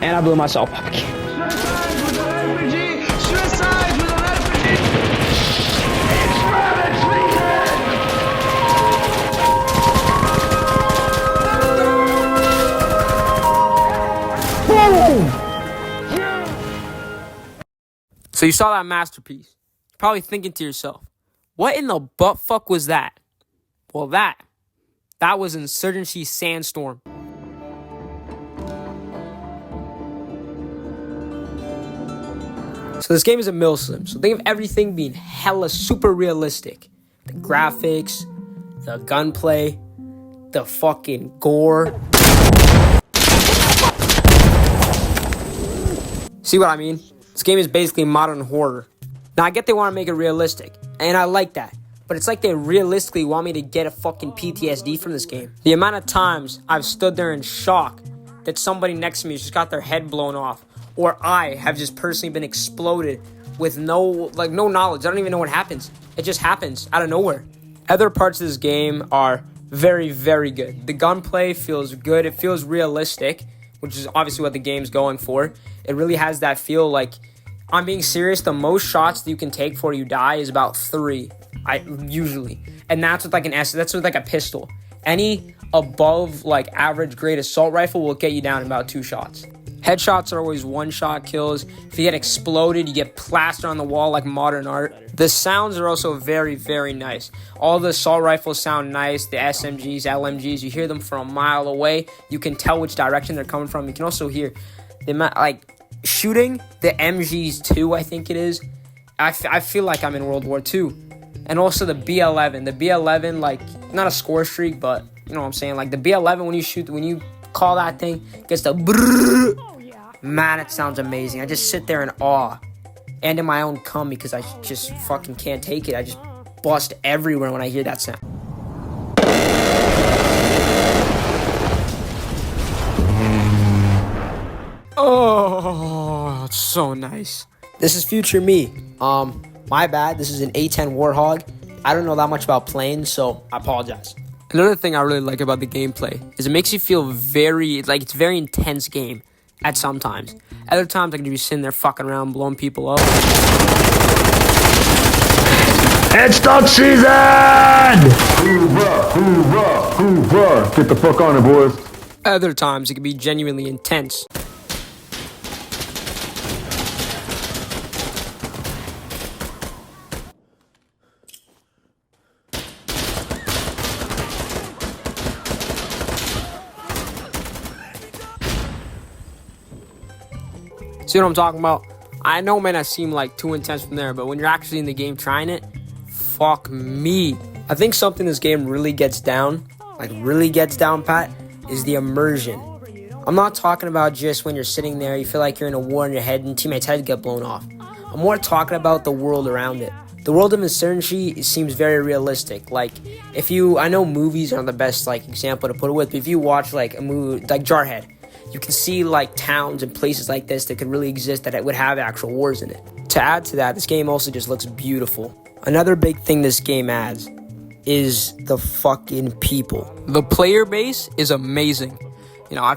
And I blew myself up again. So you saw that masterpiece. You're probably thinking to yourself, what in the butt fuck was that? Well, that was Insurgency Sandstorm. So this game is a milsim. So think of everything being hella super realistic. The graphics, the gunplay, the fucking gore. See what I mean? This game is basically modern horror. Now, I get they want to make it realistic, and I like that. But it's like they realistically want me to get a fucking PTSD from this game. The amount of times I've stood there in shock that somebody next to me just got their head blown off, or I have just personally been exploded with no knowledge. I don't even know what happens. It just happens out of nowhere. Other parts of this game are very, very good. The gunplay feels good. It feels realistic, which is obviously what the game's going for. It really has that feel like, I'm being serious, the most shots that you can take before you die is about 3. Usually. And that's with like that's with like a pistol. Any above like average grade assault rifle will get you down in about 2 shots. Headshots are always 1-shot kills. If you get exploded, you get plastered on the wall like modern art. The sounds are also very, very nice. All the assault rifles sound nice. The SMGs, LMGs, you hear them from a mile away. You can tell which direction they're coming from. You can also hear the amount, like, shooting the MGs too, I think it is. I feel like I'm in World War II. And also the B11. The B11, like, not a score streak, but you know what I'm saying? Like the B11, when you call that thing, gets the brrrr. Man, it sounds amazing. I just sit there in awe. And in my own cum because I just fucking can't take it. I just bust everywhere when I hear that sound. Oh, it's so nice. This is future me. My bad. This is an A10 Warthog. I don't know that much about planes, so I apologize. Another thing I really like about the gameplay is it makes you feel it's a very intense game at some times. Other times I can just be sitting there fucking around blowing people up. It's duck season! Hoorah, hoorah, hoorah. Get the fuck on it, boys. Other times it can be genuinely intense. See what I'm talking about? I know it may not seem like too intense from there, but when you're actually in the game trying it, fuck me. I think something this game really gets down, Pat, is the immersion. I'm not talking about just when you're sitting there, you feel like you're in a war in your head and teammates' heads get blown off. I'm more talking about the world around it. The world of Insurgency seems very realistic. Like, I know movies aren't the best, example to put it with, but if you watch, a movie, like Jarhead, you can see, towns and places like this that could really exist that it would have actual wars in it. To add to that, this game also just looks beautiful. Another big thing this game adds is the fucking people. The player base is amazing. You know,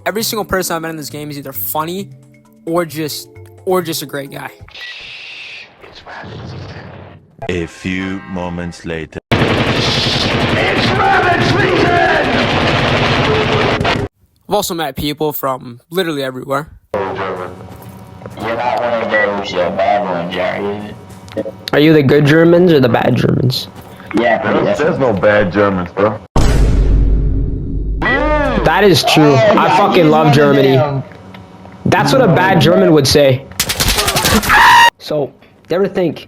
every single person I've met in this game is either funny or just a great guy. A few moments later. It's rabbit season! I've also met people from literally everywhere. You're not one of those bad ones, are you? Are you the good Germans or the bad Germans? Yeah, There's no bad Germans, bro. That is true. I fucking love Germany. That's what a bad German would say. So, you ever think,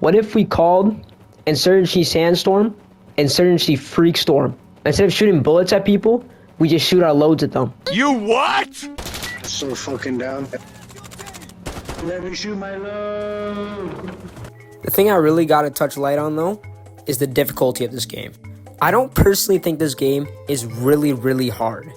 what if we called Insurgency Sandstorm Insurgency Freakstorm? Instead of shooting bullets at people, we just shoot our loads at them. You what? So fucking down. Let me shoot my load. The thing I really gotta touch light on, though, is the difficulty of this game. I don't personally think this game is really, really hard.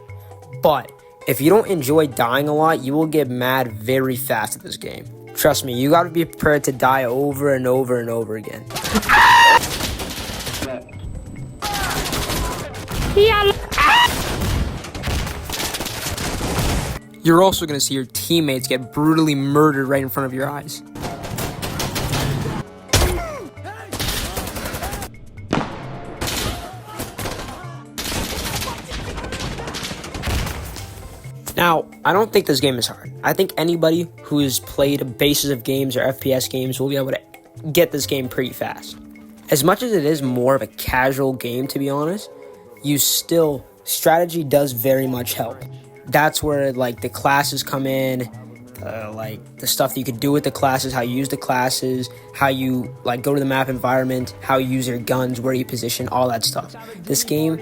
But if you don't enjoy dying a lot, you will get mad very fast at this game. Trust me, you gotta be prepared to die over and over and over again. you're also going to see your teammates get brutally murdered right in front of your eyes. Now, I don't think this game is hard. I think anybody who's played a basis of games or FPS games will be able to get this game pretty fast. As much as it is more of a casual game, to be honest, strategy does very much help. That's where, like, the classes come in, like, the stuff that you could do with the classes, how you use the classes, how you, like, go to the map environment, how you use your guns, where you position, all that stuff. This game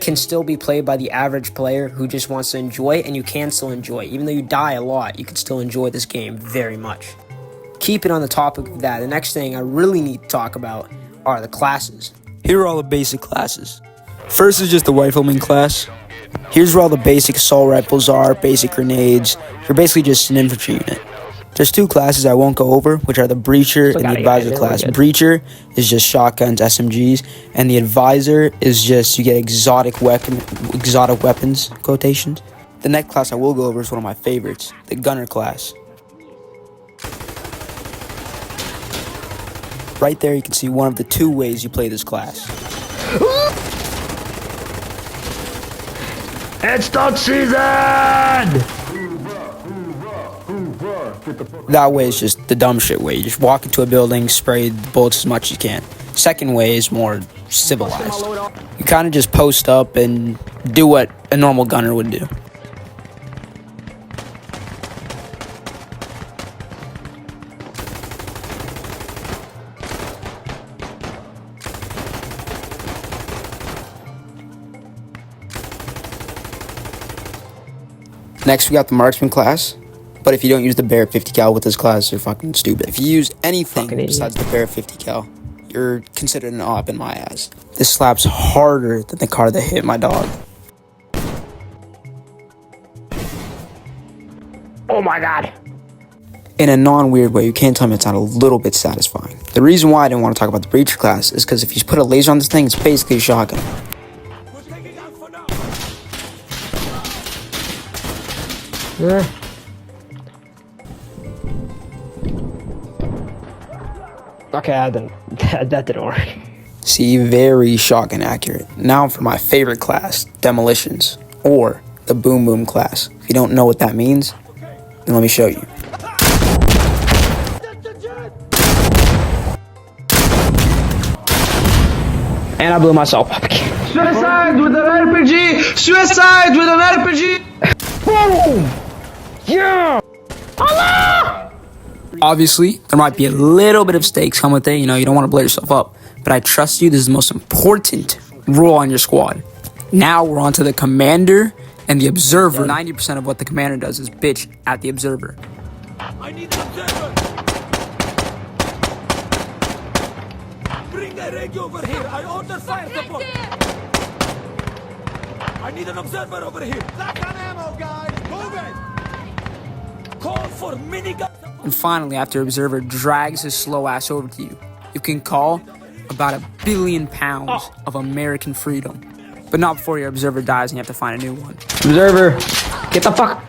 can still be played by the average player who just wants to enjoy it, and you can still enjoy it. Even though you die a lot, you can still enjoy this game very much. Keep it on the topic of that. The next thing I really need to talk about are the classes. Here are all the basic classes. First is just the rifleman class. Here's where all the basic assault rifles are, basic grenades. You're basically just an infantry unit. There's two classes I won't go over, which are the Breacher and the Advisor class. Breacher is just shotguns, SMGs, and the Advisor is just, you get exotic weapons, quotations. The next class I will go over is one of my favorites, the Gunner class. Right there you can see one of the two ways you play this class. It's dog season! That way is just the dumb shit way. You just walk into a building, spray the bullets as much as you can. Second way is more civilized. You kind of just post up and do what a normal gunner would do. Next we got the Marksman class. But if you don't use the Bear 50 cal with this class, you're fucking stupid. If you use anything besides the Bear 50 cal, you're considered an op in my ass. This slaps harder than the car that hit my dog. Oh my god. In a non-weird way, you can't tell me it's not a little bit satisfying. The reason why I didn't want to talk about the Breacher class is because if you put a laser on this thing, it's basically a shotgun. Yeah. Okay, that didn't work. See, very shotgun accurate. Now for my favorite class, Demolitions, or the Boom Boom class. If you don't know what that means, then let me show you. And I blew myself up again. Suicide with an RPG! Suicide with an RPG! Boom! Yeah! Allah! Obviously, there might be a little bit of stakes come with it, you don't want to blow yourself up. But I trust you, this is the most important role on your squad. Now we're on to the Commander and the Observer. 90% of what the Commander does is bitch at the Observer. I need an observer! Bring the radio over here! I order fire support! I need an observer over here! That's on ammo, guys! Move it! Call for minigun! And finally, after Observer drags his slow ass over to you, you can call about 1 billion pounds of American freedom. But not before your Observer dies and you have to find a new one. Observer, get the fuck.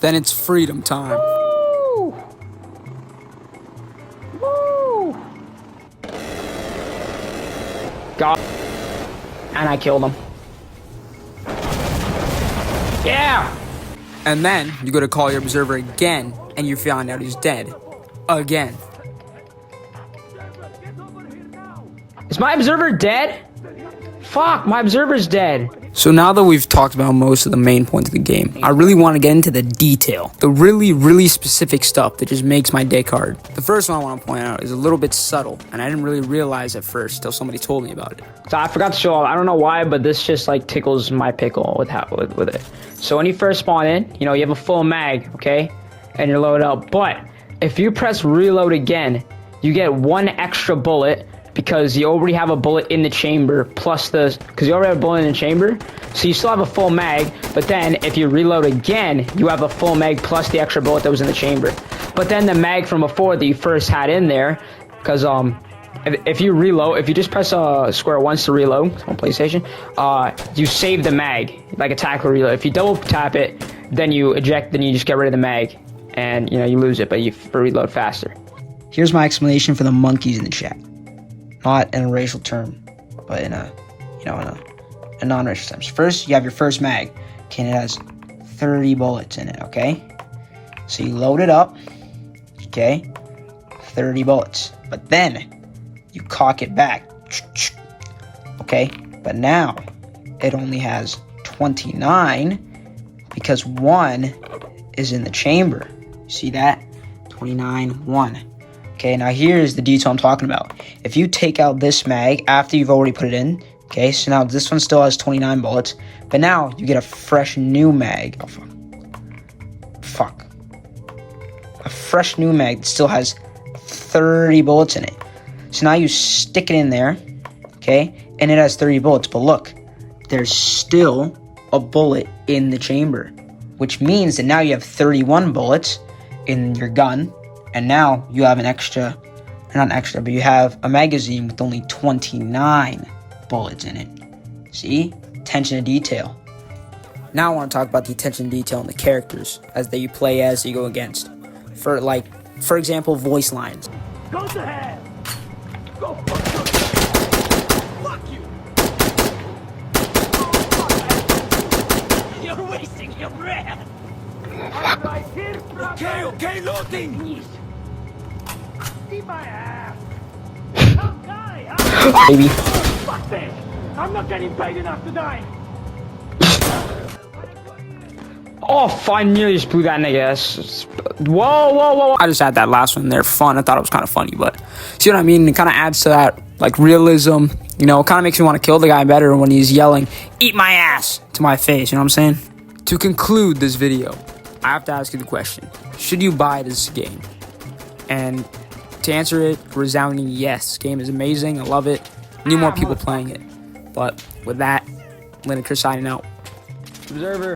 Then it's freedom time. Woo! Woo! God. And I killed him. Yeah! And then you go to call your Observer again and you find out he's dead. Again. Is my Observer dead? Fuck, my Observer's dead. So now that we've talked about most of the main points of the game, I really want to get into the detail. The really, really specific stuff that just makes my dick hard. The first one I want to point out is a little bit subtle, and I didn't really realize at first till somebody told me about it. So I forgot to show off. I don't know why, but this just like tickles my pickle with it. So when you first spawn in, you have a full mag, okay? And you're loaded up. But if you press reload again, you get 1 extra bullet because you already have a bullet in the chamber because you already have a bullet in the chamber. So you still have a full mag, but then if you reload again, you have a full mag plus the extra bullet that was in the chamber. But then the mag from before that you first had in there, because if you reload, if you just press square once to reload on PlayStation, you save the mag, like a tackle reload. If you double tap it, then you eject, then you just get rid of the mag, and you know you lose it, but you reload faster. Here's my explanation for the monkeys in the chat. Not in a racial term, but in a, you know, in a non-racial terms. First, you have your first mag. Okay, and it has 30 bullets in it, okay? So you load it up, okay? 30 bullets. But then, you cock it back, okay? But now, it only has 29 because 1 is in the chamber. See that? 29, 1. Okay, now here's the detail I'm talking about. If you take out this mag after you've already put it in, okay, so now this one still has 29 bullets, but now you get a fresh new mag. Oh, fuck. A fresh new mag that still has 30 bullets in it. So now you stick it in there, okay, and it has 30 bullets, but look, there's still a bullet in the chamber, which means that now you have 31 bullets in your gun, and now you have an extra, not extra, but you have a magazine with only 29 bullets in it. See? Attention to detail. Now I want to talk about the attention to detail in the characters as that you play as, you go against. For example, voice lines. Go to hell! Go fuck yourself! Fuck you! You're wasting your breath! I'm right here, brother! Okay, loading! See my ass! Come die, huh? Baby. Fuck this! I'm not getting paid enough to die! Oh, I nearly just blew that nigga. Whoa. I just had that last one there for fun. I thought it was kind of funny, but see what I mean? It kind of adds to that, like, realism. You know, it kind of makes me want to kill the guy better when he's yelling, "Eat my ass!" to my face. You know what I'm saying? To conclude this video, I have to ask you the question: should you buy this game? And to answer it, resounding yes. This game is amazing. I love it. Need more people playing it. But with that, Lynn and Chris signing out. Observer.